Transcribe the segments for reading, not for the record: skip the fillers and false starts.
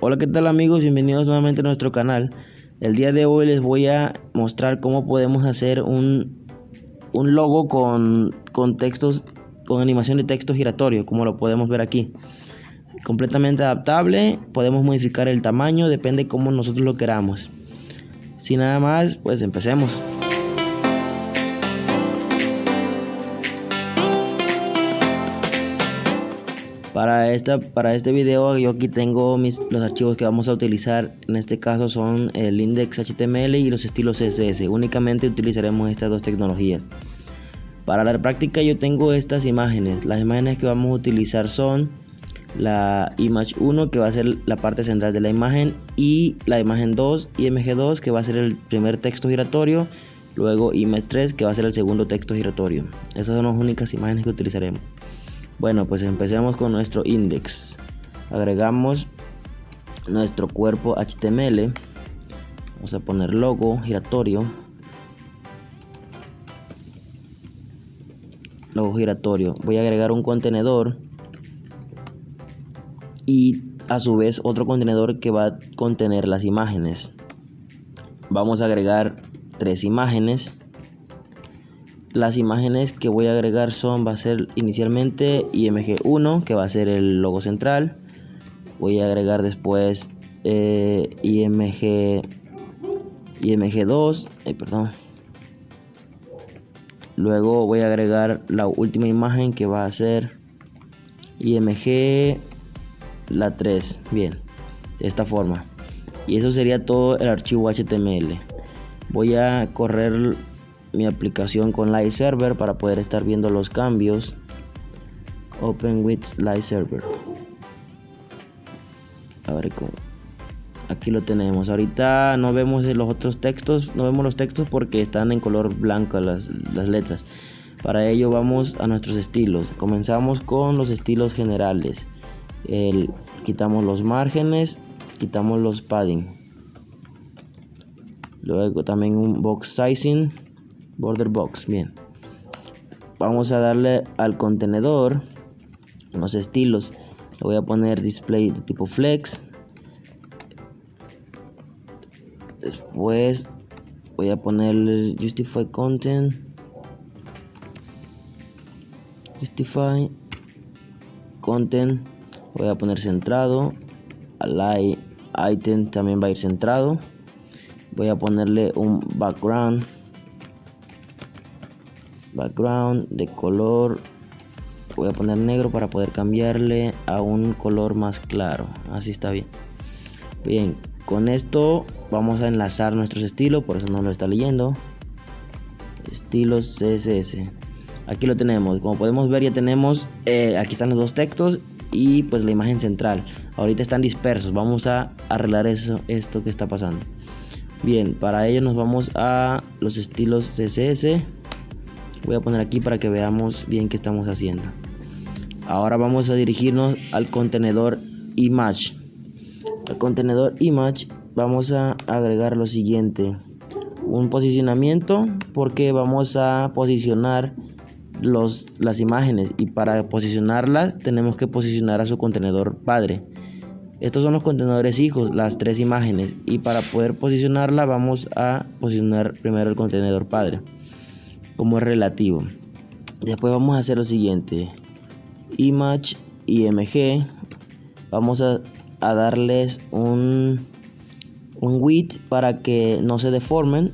Hola, ¿qué tal amigos? Bienvenidos nuevamente a nuestro canal. El día de hoy les voy a mostrar cómo podemos hacer un logo con textos, con animación de texto giratorio, como lo podemos ver aquí. Completamente adaptable, podemos modificar el tamaño, depende cómo nosotros lo queramos. Sin nada más, pues empecemos. Para este video yo aquí tengo los archivos que vamos a utilizar. En este caso son el index.html y los estilos CSS. Únicamente utilizaremos estas dos tecnologías. Para la práctica yo tengo estas imágenes. Las imágenes que vamos a utilizar son la image 1, que va a ser la parte central de la imagen, y la imagen 2, img2, que va a ser el primer texto giratorio. Luego image 3, que va a ser el segundo texto giratorio. Esas son las únicas imágenes que utilizaremos. Bueno, pues empecemos con nuestro index. Agregamos nuestro cuerpo HTML. Vamos a poner logo giratorio. Logo giratorio. Voy a agregar un contenedor y a su vez otro contenedor que va a contener las imágenes. Vamos a agregar 3 imágenes. Las imágenes que voy a agregar va a ser inicialmente img1, que va a ser el logo central. Voy a agregar después img2, luego voy a agregar la última imagen, que va a ser img la 3. Bien, de esta forma. Y eso sería todo el archivo HTML. Voy a correr mi aplicación con Live Server para poder estar viendo los cambios. Open with Live Server. A ver cómo. Aquí lo tenemos. Ahorita no vemos los otros textos, no vemos los textos porque están en color blanco las letras. Para ello vamos a nuestros estilos. Comenzamos con los estilos generales. Quitamos los márgenes, quitamos los padding. Luego también un box sizing, border box. Bien, vamos a darle al contenedor unos estilos. Le voy a poner display de tipo flex. Después voy a ponerle justify content, voy a poner centrado. Align item también va a ir centrado. Voy a ponerle un background de color. Voy a poner negro para poder cambiarle a un color más claro. Así está bien. Bien, con esto vamos a enlazar nuestros estilos, por eso no lo está leyendo. Estilos CSS. Aquí lo tenemos. Como podemos ver, ya tenemos aquí están los dos textos y pues la imagen central. Ahorita están dispersos. Vamos a arreglar esto que está pasando. Bien, para ello nos vamos a los estilos CSS. Voy a poner aquí para que veamos bien qué estamos haciendo. Ahora vamos a dirigirnos al contenedor image. Al contenedor image vamos a agregar lo siguiente: un posicionamiento, porque vamos a posicionar las imágenes, y para posicionarlas tenemos que posicionar a su contenedor padre. Estos son los contenedores hijos, las 3 imágenes, y para poder posicionarla vamos a posicionar primero el contenedor padre, como es relativo. Después vamos a hacer lo siguiente: image img, vamos a darles un width para que no se deformen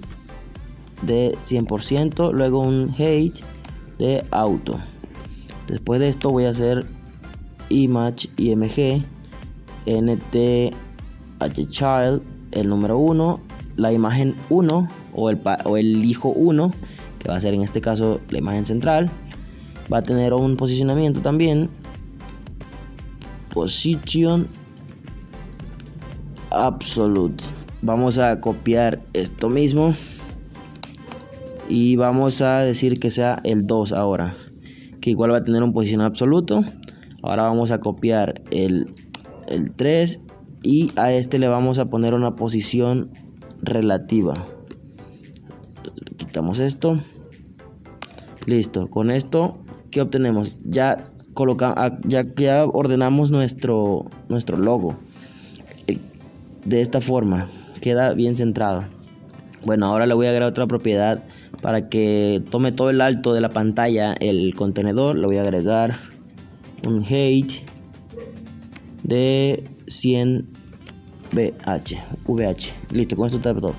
de 100%, luego un height de auto. Después de esto voy a hacer image img nthchild, el número 1, la imagen 1 o el hijo 1, que va a ser en este caso la imagen central. Va a tener un posicionamiento también, position absolute. Vamos a copiar esto mismo y vamos a decir que sea el 2 ahora, que igual va a tener un posición absoluto. Ahora vamos a copiar el 3 y a este le vamos a poner una posición relativa. Quitamos esto. Listo. Con esto, ¿qué obtenemos? Ya ordenamos nuestro logo. de esta forma, queda bien centrado. Bueno, ahora le voy a agregar otra propiedad para que tome todo el alto de la pantalla el contenedor. Le voy a agregar un height de 100 VH. Listo, con esto está todo.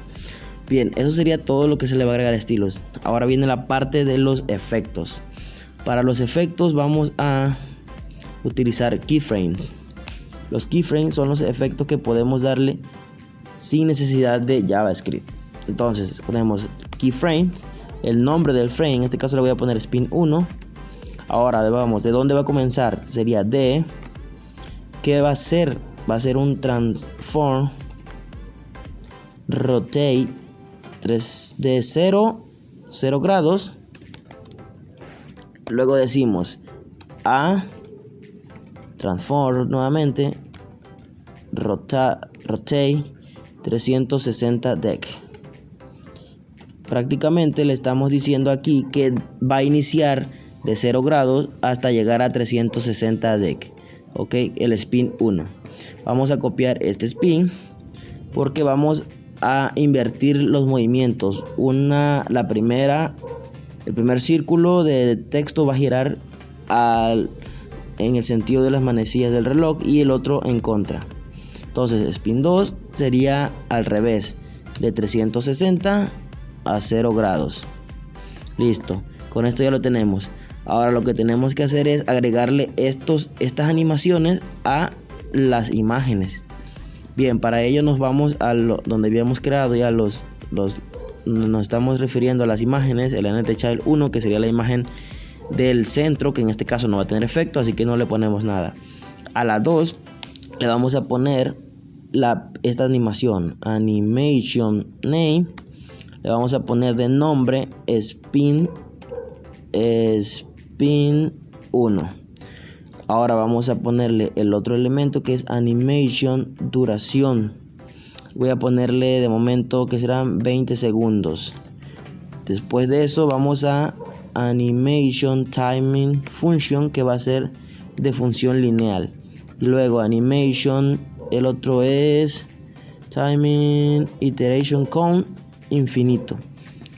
Bien, eso sería todo lo que se le va a agregar a estilos. Ahora viene la parte de los efectos. Para los efectos vamos a utilizar keyframes. Los keyframes son los efectos que podemos darle sin necesidad de JavaScript. Entonces ponemos keyframes, el nombre del frame, en este caso le voy a poner spin 1. Ahora vamos, ¿de dónde va a comenzar? Sería de, ¿qué va a ser? Va a ser un transform rotate de 0 grados. Luego decimos a transform nuevamente rotate 360 deg. Prácticamente le estamos diciendo aquí que va a iniciar de 0 grados hasta llegar a 360 deg. Ok, el spin 1. Vamos a copiar este spin porque vamos a invertir los movimientos. El primer círculo de texto va a girar en el sentido de las manecillas del reloj y el otro en contra. Entonces spin 2 sería al revés, de 360 a 0 grados. Listo, con esto ya lo tenemos. Ahora lo que tenemos que hacer es agregarle estas animaciones a las imágenes. Bien, para ello nos vamos a donde habíamos creado ya nos estamos refiriendo a las imágenes, el NTChild 1, que sería la imagen del centro, que en este caso no va a tener efecto, así que no le ponemos nada. A la 2 le vamos a poner esta animación, animation name, le vamos a poner de nombre spin 1. Ahora vamos a ponerle el otro elemento que es animation duración. Voy a ponerle de momento que serán 20 segundos. Después de eso vamos a animation timing function, que va a ser de función lineal. Luego animation, el otro es timing iteration count infinito.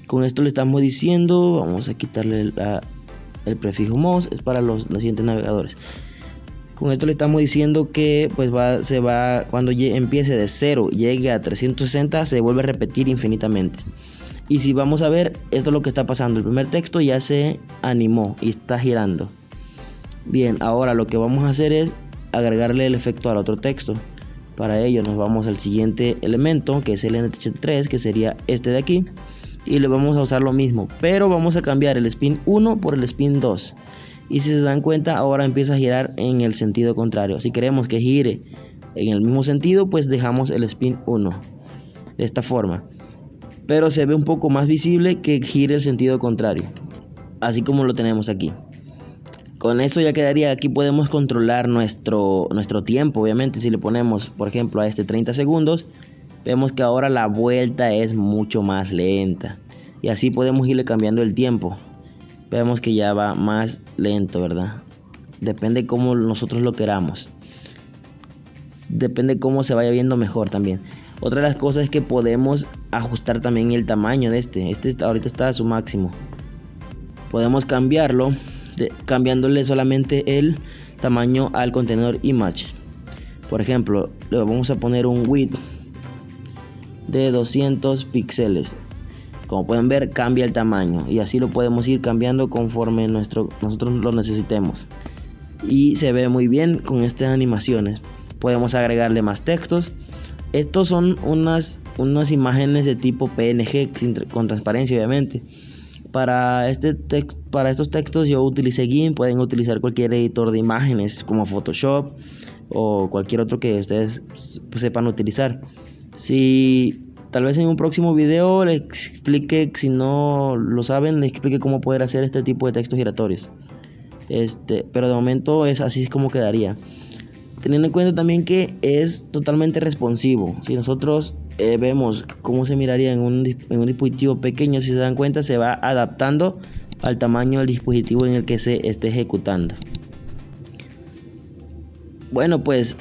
Con esto le estamos diciendo, vamos a quitarle el prefijo mouse, es para los siguientes navegadores. Con esto le estamos diciendo que pues cuando empiece de 0 llegue a 360 se vuelve a repetir infinitamente. Y si vamos a ver, esto es lo que está pasando. El primer texto ya se animó y está girando. Bien, ahora lo que vamos a hacer es agregarle el efecto al otro texto. Para ello nos vamos al siguiente elemento, que es el NTChild3, que sería este de aquí, y le vamos a usar lo mismo, pero vamos a cambiar el spin 1 por el spin 2. Y si se dan cuenta, ahora empieza a girar en el sentido contrario. Si queremos que gire en el mismo sentido, pues dejamos el spin 1 de esta forma, pero se ve un poco más visible que gire el sentido contrario, así como lo tenemos aquí. Con eso ya quedaría. Aquí podemos controlar nuestro tiempo. Obviamente si le ponemos por ejemplo a este 30 segundos, vemos que ahora la vuelta es mucho más lenta, y así podemos irle cambiando el tiempo. Vemos que ya va más lento, ¿verdad? Depende cómo nosotros lo queramos, depende cómo se vaya viendo mejor también. Otra de las cosas es que podemos ajustar también el tamaño de este ahorita está a su máximo. Podemos cambiarlo cambiándole solamente el tamaño al contenedor image. Por ejemplo, le vamos a poner un width de 200 píxeles. Como pueden ver, cambia el tamaño, y así lo podemos ir cambiando conforme nosotros lo necesitemos, y se ve muy bien con estas animaciones. Podemos agregarle más textos. Estos son unas imágenes de tipo PNG con transparencia, obviamente. Para estos textos yo utilicé GIMP. Pueden utilizar cualquier editor de imágenes como Photoshop o cualquier otro que ustedes sepan utilizar. Si tal vez en un próximo video les explique, si no lo saben, les explique cómo poder hacer este tipo de textos giratorios. Pero de momento así es como quedaría. Teniendo en cuenta también que es totalmente responsivo. Si nosotros vemos cómo se miraría en un dispositivo pequeño, si se dan cuenta, se va adaptando al tamaño del dispositivo en el que se esté ejecutando. Bueno, pues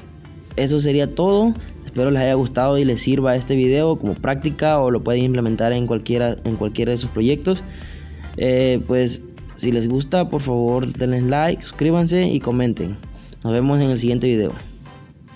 eso sería todo. Espero les haya gustado y les sirva este video como práctica, o lo pueden implementar en cualquiera de sus proyectos. Pues si les gusta, por favor denle like, suscríbanse y comenten. Nos vemos en el siguiente video.